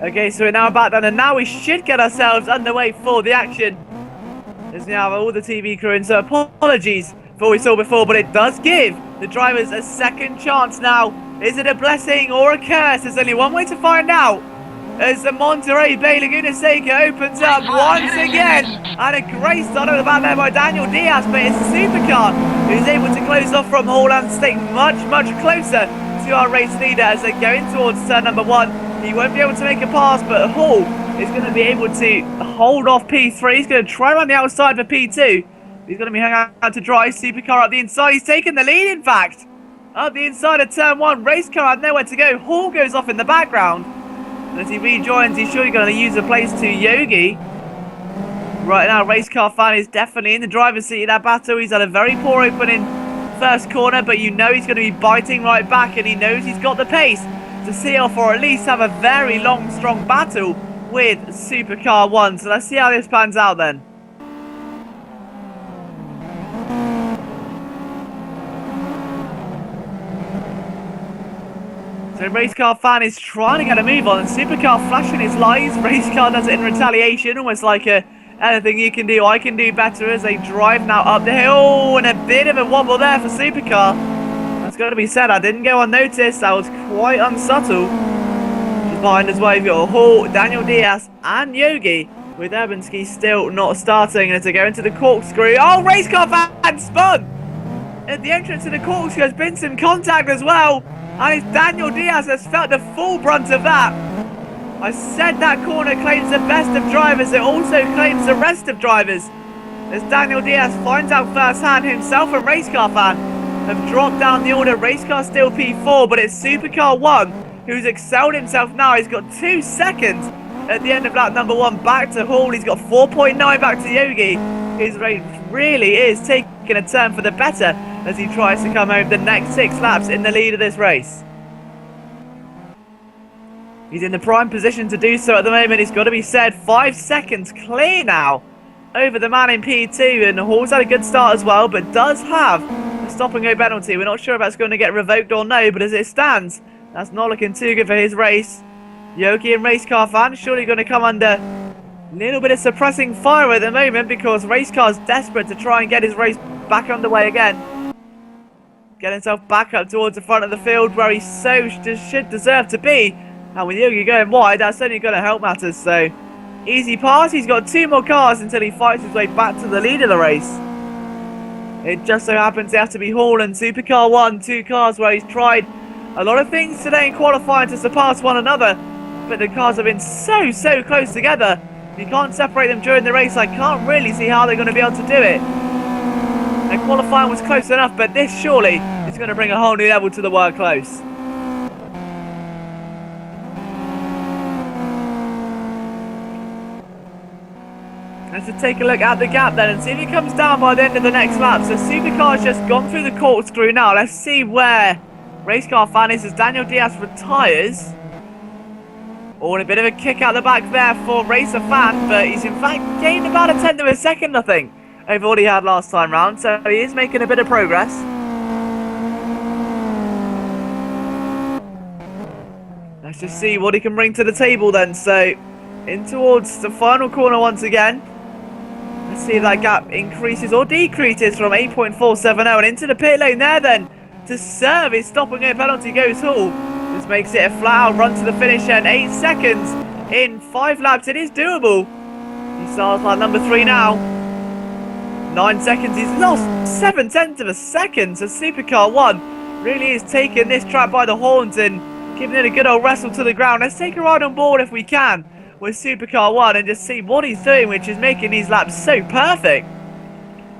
Okay, so we're now back then, and now we should get ourselves underway for the action. As we have all the TV crew in, so apologies for what we saw before, but it does give the drivers a second chance now. Is it a blessing or a curse? There's only one way to find out. As the Monterey Bay Laguna Seca opens up once again. And a great start at the back there by Daniel Diaz, but it's a supercar who's able to close off from Hall and stay much, much closer to our race leader as they're going towards turn number 1. He won't be able to make a pass, but Hall is going to be able to hold off P3. He's going to try around the outside for P2. He's going to be hanging out to dry. Supercar up the inside. He's taking the lead, in fact. Up the inside of turn 1. Race car had nowhere to go. Hall goes off in the background. And as he rejoins, he's surely going to use a place to Yogi. Right now, race car fan is definitely in the driver's seat of that battle. He's had a very poor opening first corner, but you know he's going to be biting right back, and he knows he's got the pace to see off or at least have a very long, strong battle with Supercar 1. So let's see how this pans out then. So Racecar fan is trying to get a move on, and Supercar flashing his lights. Racecar does it in retaliation, almost like anything you can do, I can do better, as they drive now up the hill. Oh, and a bit of a wobble there for Supercar. That's got to be said, I didn't go unnoticed. That was quite unsubtle. Just behind as well, you've got Hall, Daniel Diaz, and Yogi, with Urbanski still not starting. And to go into the corkscrew. Oh, Racecar fan spun! At the entrance to the corkscrew, there's been some contact as well. And it's Daniel Diaz that's felt the full brunt of that. I said that corner claims the best of drivers. It also claims the rest of drivers. As Daniel Diaz finds out firsthand, himself and Racecar fan have dropped down the order. Racecar still P4, but it's Supercar 1 who's excelled himself now. He's got 2 seconds at the end of lap number 1 back to Hall. He's got 4.9 back to Yogi. His race really is taking a turn for the better as he tries to come home the next 6 laps in the lead of this race. He's in the prime position to do so at the moment. It's got to be said, 5 seconds clear now over the man in P2, and Hall's had a good start as well, but does have a stop and go penalty. We're not sure if that's going to get revoked or no, but as it stands, that's not looking too good for his race. Yogi and Racecar fan surely going to come under a little bit of suppressing fire at the moment, because Racecar's desperate to try and get his race back underway again. Get himself back up towards the front of the field where he should deserve to be. And with Yogi going wide, that's only going to help matters. So, easy pass. He's got 2 more cars until he fights his way back to the lead of the race. It just so happens they have to be Hall and Supercar 1, 2 cars where he's tried a lot of things today in qualifying to surpass one another. But the cars have been so close together. If you can't separate them during the race, I can't really see how they're going to be able to do it. And qualifying was close enough, but this surely is going to bring a whole new level to the work close. Let's just take a look at the gap then and see if it comes down by the end of the next lap. So Supercar's just gone through the corkscrew now. Let's see where Racecar fan is as Daniel Diaz retires. Oh, and a bit of a kick out the back there for Racer fan, but he's in fact gained about a tenth of a second, I think, over what he had last time round. So he is making a bit of progress. Let's just see what he can bring to the table then. So in towards the final corner once again. Let's see if that gap increases or decreases from 8.470, and into the pit lane there then to serve his stop and go penalty goes Hall. This makes it a flat out run to the finish, and 8 seconds in 5 laps. It is doable. He starts like number 3 now. 9 seconds. He's lost 7/10 of a second. So Supercar 1 really is taking this track by the horns and giving it a good old wrestle to the ground. Let's take a ride on board if we can with Supercar 1 and just see what he's doing, which is making these laps so perfect.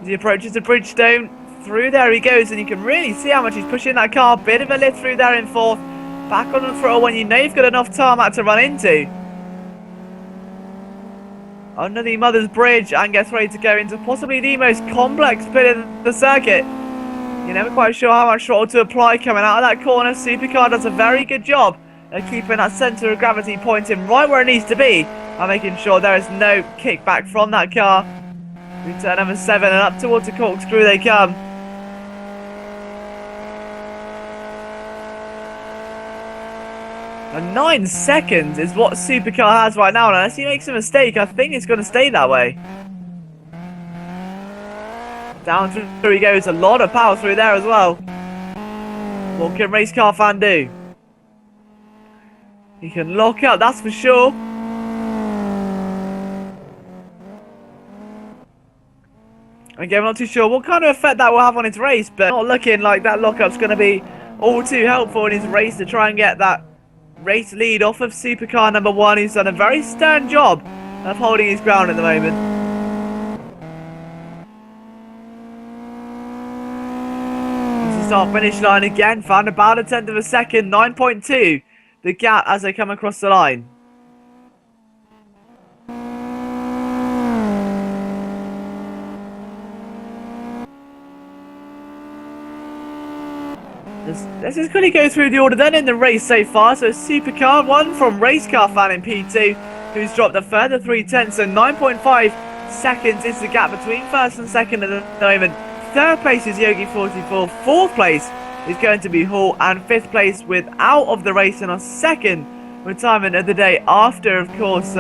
As he approaches the Bridgestone, through there he goes, and you can really see how much he's pushing that car. Bit of a lift through there in 4th. Back on the throttle when you know you've got enough tarmac to run into. Under the Mother's Bridge, and gets ready to go into possibly the most complex bit of the circuit. You're never quite sure how much throttle to apply coming out of that corner. Supercar does a very good job of keeping that centre of gravity pointing right where it needs to be, and making sure there is no kickback from that car. Through turn number 7 and up towards the corkscrew they come. And 9 seconds is what Supercar has right now. And unless he makes a mistake, I think it's going to stay that way. Down through he goes. A lot of power through there as well. What can race car fan do? He can lock up, that's for sure. Again, I'm not too sure what kind of effect that will have on his race, but not looking like that lock-up's going to be all too helpful in his race to try and get that race lead off of Supercar number 1, who's done a very stern job of holding his ground at the moment. Start finish line again, found about a tenth of a second, 9.2 the gap as they come across the line. Let's just quickly go through the order then in the race so far. So Supercar 1 from Race Car Fan in P2, who's dropped a further 3/10, so 9.5 seconds is the gap between first and second at the moment. Third place is Yogi 44. Fourth place is going to be Hall, and fifth place with out of the race and our second retirement of the day after, of course,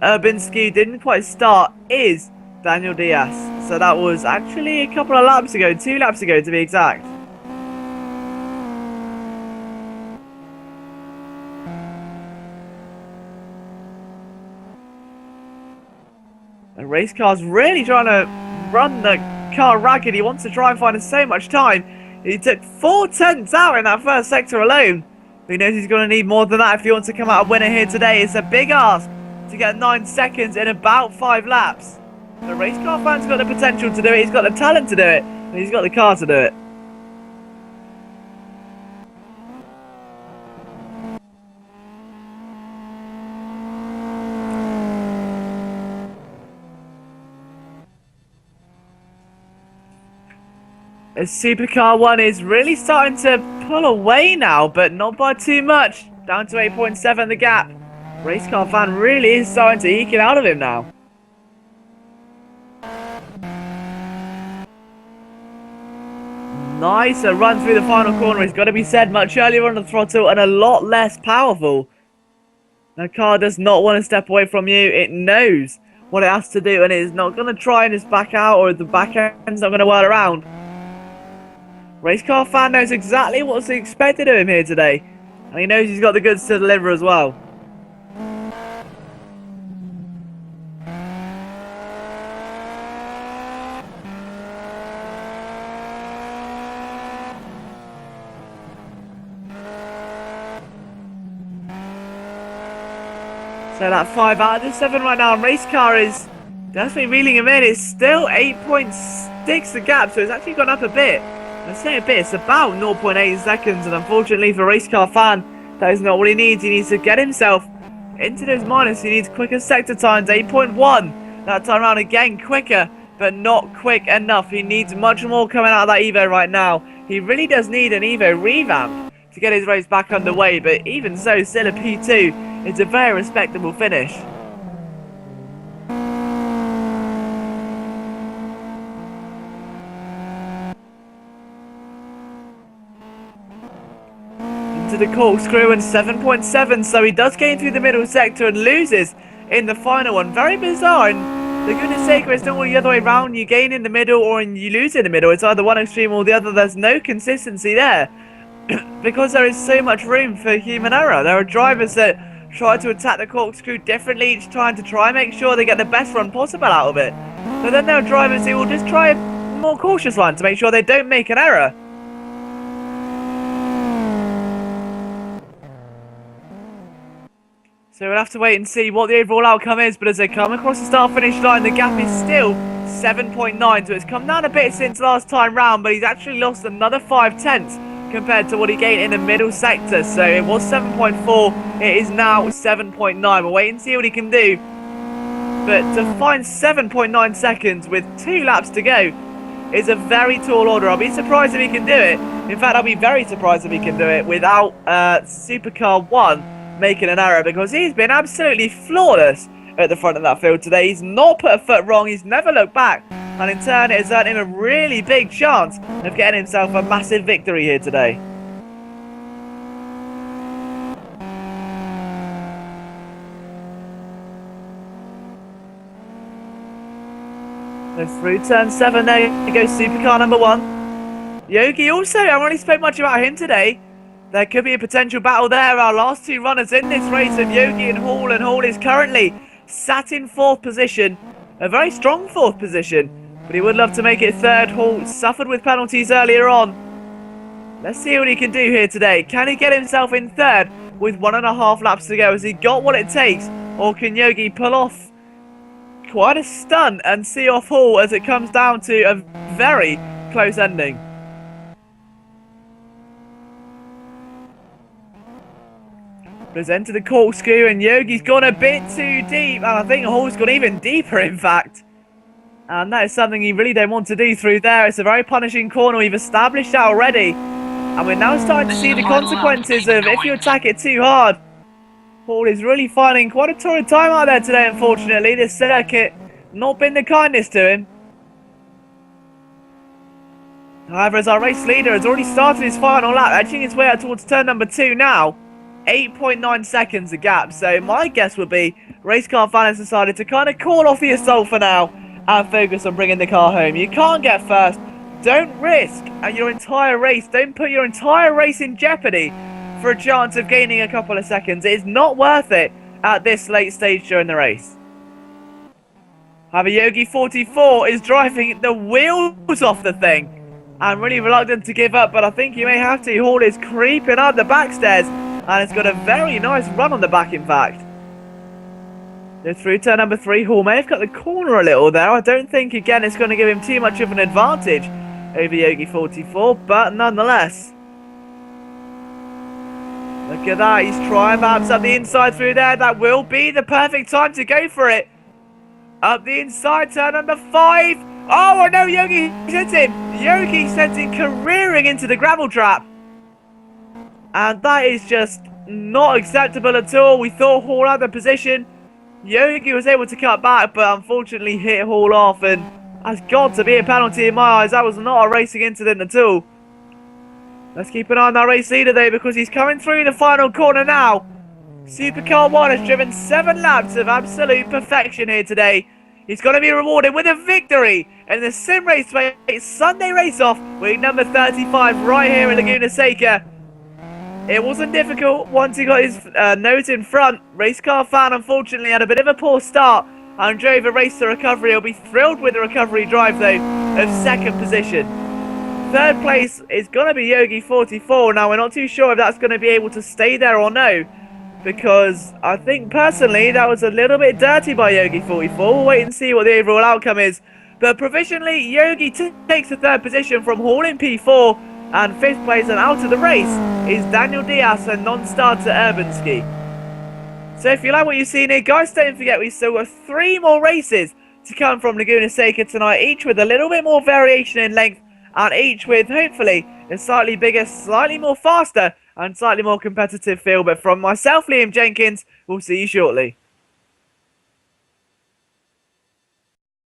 Urbanski didn't quite start is Daniel Diaz. So that was actually a couple of laps ago, 2 laps ago to be exact. The race car's really trying to run the car ragged. He wants to try and find so much time. He took 4/10 out in that first sector alone. But he knows he's going to need more than that if he wants to come out a winner here today. It's a big ask to get 9 seconds in about 5 laps. The race car fan's got the potential to do it. He's got the talent to do it. And he's got the car to do it. As Supercar 1 is really starting to pull away now, but not by too much. Down to 8.7 the gap. Race car fan really is starting to eke it out of him now. Nice, a run through the final corner. It's got to be said, much earlier on the throttle and a lot less powerful. The car does not want to step away from you. It knows what it has to do, and it is not going to try and just back out, or the back end's not going to whirl around. Race car fan knows exactly what's expected of him here today, and he knows he's got the goods to deliver as well. So that 5 out of the 7 right now, and race car is definitely reeling him in. It's still 8.6 the gap, so it's actually gone up a bit. I say a bit, it's about 0.8 seconds, and unfortunately for race car fan, that is not what he needs. He needs to get himself into those minus. He needs quicker sector times, 8.1. That time around again, quicker, but not quick enough. He needs much more coming out of that Evo right now. He really does need an Evo revamp to get his race back underway, but even so, still a P2. It's a very respectable finish. To the corkscrew and 7.7, so he does gain through the middle sector and loses in the final one. Very bizarre, and the goodness sake, it's not all the other way around. You gain in the middle or you lose in the middle. It's either one extreme or the other. There's no consistency there because there is so much room for human error. There are drivers that try to attack the corkscrew differently, each time to try and make sure they get the best run possible out of it. But then there are drivers who will just try a more cautious line to make sure they don't make an error. So we'll have to wait and see what the overall outcome is, but as they come across the start-finish line, the gap is still 7.9, so it's come down a bit since last time round, but he's actually lost another 5/10 compared to what he gained in the middle sector. So it was 7.4, it is now 7.9. We'll wait and see what he can do. But to find 7.9 seconds with 2 laps to go is a very tall order. I'll be surprised if he can do it. In fact, I'll be very surprised if he can do it without Supercar 1 making an error, because he's been absolutely flawless at the front of that field today. He's not put a foot wrong, he's never looked back, and in turn it has earned him a really big chance of getting himself a massive victory here today. So through turn 7 there goes supercar number 1. Yogi also, I haven't really spoke much about him today. There could be a potential battle there. Our last two runners in this race of Yogi and Hall is currently sat in 4th position. A very strong 4th position, but he would love to make it 3rd. Hall suffered with penalties earlier on. Let's see what he can do here today. Can he get himself in 3rd with 1.5 laps to go? Has he got what it takes? Or can Yogi pull off quite a stunt and see off Hall as it comes down to a very close ending? Has entered the corkscrew and Yogi's gone a bit too deep, and I think Hall's gone even deeper in fact. And that is something you really don't want to do through there. It's a very punishing corner, we've established that already. And we're now starting to see the consequences of if you attack it too hard. Hall is really finding quite a torrid time out there today, unfortunately. This circuit not been the kindest to him. However, as our race leader has already started his final lap, edging his way out towards turn number 2 now. 8.9 seconds a gap, so my guess would be race car fan has decided to kind of call off the assault for now and focus on bringing the car home. You can't get first, don't risk your entire race, don't put your entire race in jeopardy for a chance of gaining a couple of seconds. It is not worth it at this late stage during the race. However, Yogi 44 is driving the wheels off the thing. I'm really reluctant to give up, but I think you may have to. Hall is creeping up the back stairs. And it's got a very nice run on the back, in fact. Through turn number 3, Hall may have cut the corner a little there. I don't think, again, it's going to give him too much of an advantage over Yogi 44, but nonetheless. Look at that, he's trying perhaps up the inside through there. That will be the perfect time to go for it. Up the inside, turn number 5. Oh, no, Yogi sent him. Yogi sent him careering into the gravel trap. And that is just not acceptable at all. We thought Hall had the position. Yogi was able to cut back, but unfortunately hit Hall off. And that's got to be a penalty in my eyes. That was not a racing incident at all. Let's keep an eye on our race leader though, because he's coming through the final corner now. Supercar 1 has driven 7 laps of absolute perfection here today. He's going to be rewarded with a victory in the Simraceway Sunday race-off, week number 35, right here in Laguna Seca. It wasn't difficult once he got his nose in front. Race car fan unfortunately had a bit of a poor start and drove a race to recovery. He'll be thrilled with the recovery drive though of 2nd position. 3rd place is going to be Yogi 44. Now we're not too sure if that's going to be able to stay there or no, because I think personally that was a little bit dirty by Yogi 44. We'll wait and see what the overall outcome is. But provisionally Yogi takes the 3rd position from Hall in P4. And 5th place and out of the race is Daniel Diaz and non-starter Urbanski. So if you like what you've seen here, guys, don't forget we've still got 3 more races to come from Laguna Seca tonight, each with a little bit more variation in length and each with, hopefully, a slightly bigger, slightly more faster and slightly more competitive feel. But from myself, Liam Jenkins, we'll see you shortly.